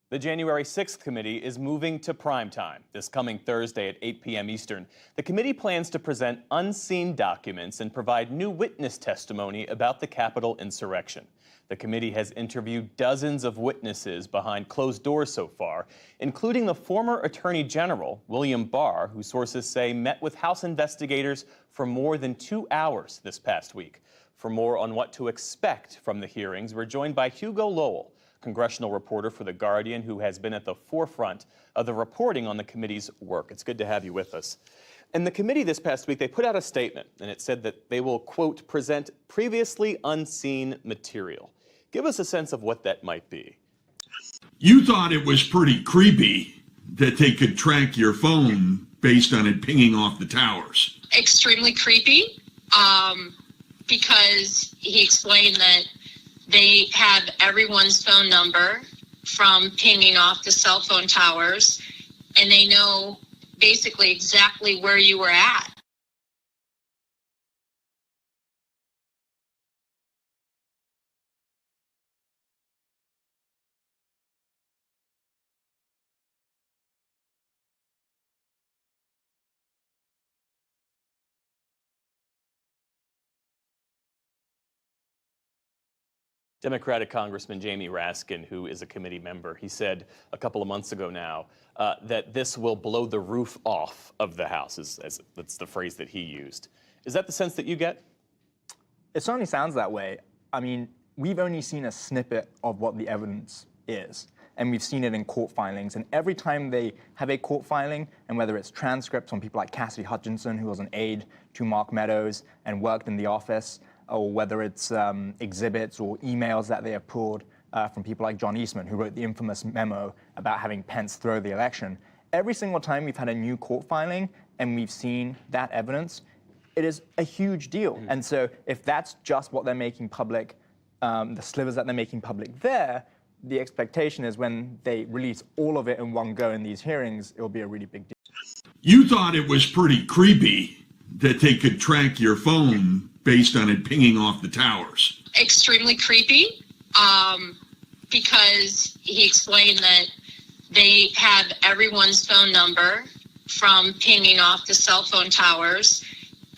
The January 6th committee is moving to prime time this coming Thursday at 8 p.m. Eastern. The committee plans to present unseen documents and provide new witness testimony about the Capitol insurrection. The committee has interviewed dozens of witnesses behind closed doors so far, including the former Attorney General, William Barr, who sources say met with House investigators for more than 2 hours this past week. For more on what to expect from the hearings, we're joined by Hugo Lowell, congressional reporter for The Guardian, who has been at the forefront of the reporting on the committee's work. It's good to have you with us. And the committee this past week, they put out a statement, and it said that they will, quote, present previously unseen material. Give us a sense of what that might be. You thought it was pretty creepy that they could track your phone based on it pinging off the towers. Extremely creepy, because he explained that they have everyone's phone number from pinging off the cell phone towers, and they know basically exactly where you were at. Democratic Congressman Jamie Raskin, who is a committee member, he said a couple of months ago now that this will blow the roof off of the House, that's the phrase that he used. Is that the sense that you get? It certainly sounds that way. I mean, we've only seen a snippet of what the evidence is, and we've seen it in court filings. And every time they have a court filing, and whether it's transcripts on people like Cassidy Hutchinson, who was an aide to Mark Meadows and worked in the office, or whether it's exhibits or emails that they have pulled from people like John Eastman, who wrote the infamous memo about having Pence throw the election. Every single time we've had a new court filing and we've seen that evidence, it is a huge deal. And so if that's just what they're making public, the slivers that they're making public there, the expectation is when they release all of it in one go in these hearings, it will be a really big deal. You thought it was pretty creepy that they could track your phone based on it pinging off the towers. Extremely creepy, because he explained that they have everyone's phone number from pinging off the cell phone towers,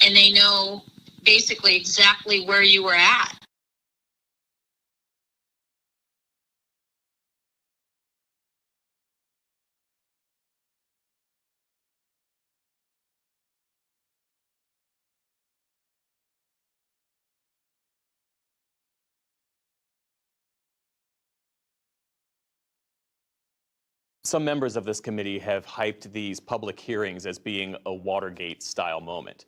and they know basically exactly where you were at. Some members of this committee have hyped these public hearings as being a Watergate-style moment.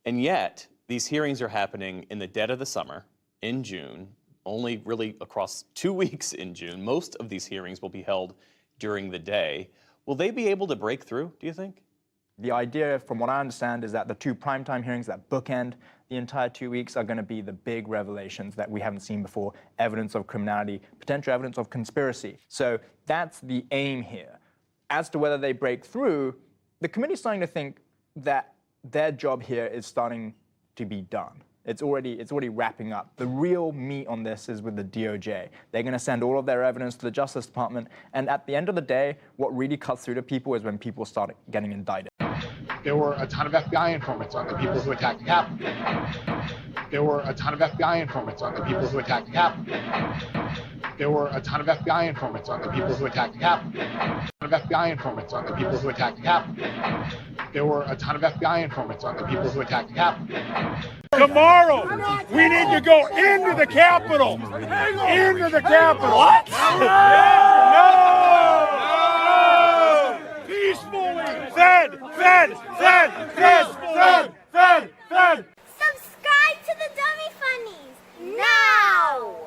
And yet, these hearings are happening in the dead of the summer, in June, only really across 2 weeks in June. Most of these hearings will be held during the day. Will they be able to break through, do you think? The idea, from what I understand, is that the two primetime hearings that bookend the entire 2 weeks are going to be the big revelations that we haven't seen before, evidence of criminality, potential evidence of conspiracy. So that's the aim here. As to whether they break through, the committee's starting to think that their job here is starting to be done. It's already wrapping up. The real meat on this is with the DOJ. They're going to send all of their evidence to the Justice Department, and at the end of the day, what really cuts through to people is when people start getting indicted. There were a ton of FBI informants on the people who attacked the Capitol. There were a ton of FBI informants on the people who attacked the Capitol. There were a ton of FBI informants on the people who attacked the Capitol. A ton of FBI informants on the people who attacked the Capitol. There were a ton of FBI informants on the people who attacked the Capitol. Tomorrow, we need to go into the Capitol. Into the Capitol. What? No! Peacefully. Fed.